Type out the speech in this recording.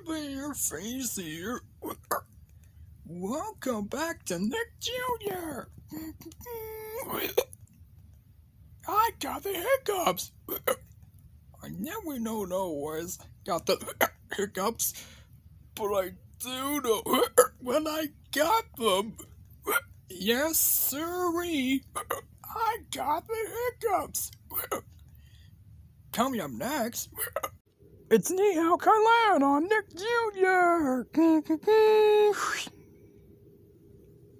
Hi there, Face here. Welcome back to Nick Jr. I got the hiccups. I never know always got the hiccups, but I do know when I got them. Yes, sirree. I got the hiccups. Coming up next, it's Ni-Hao, Kai-Lan on Nick Jr.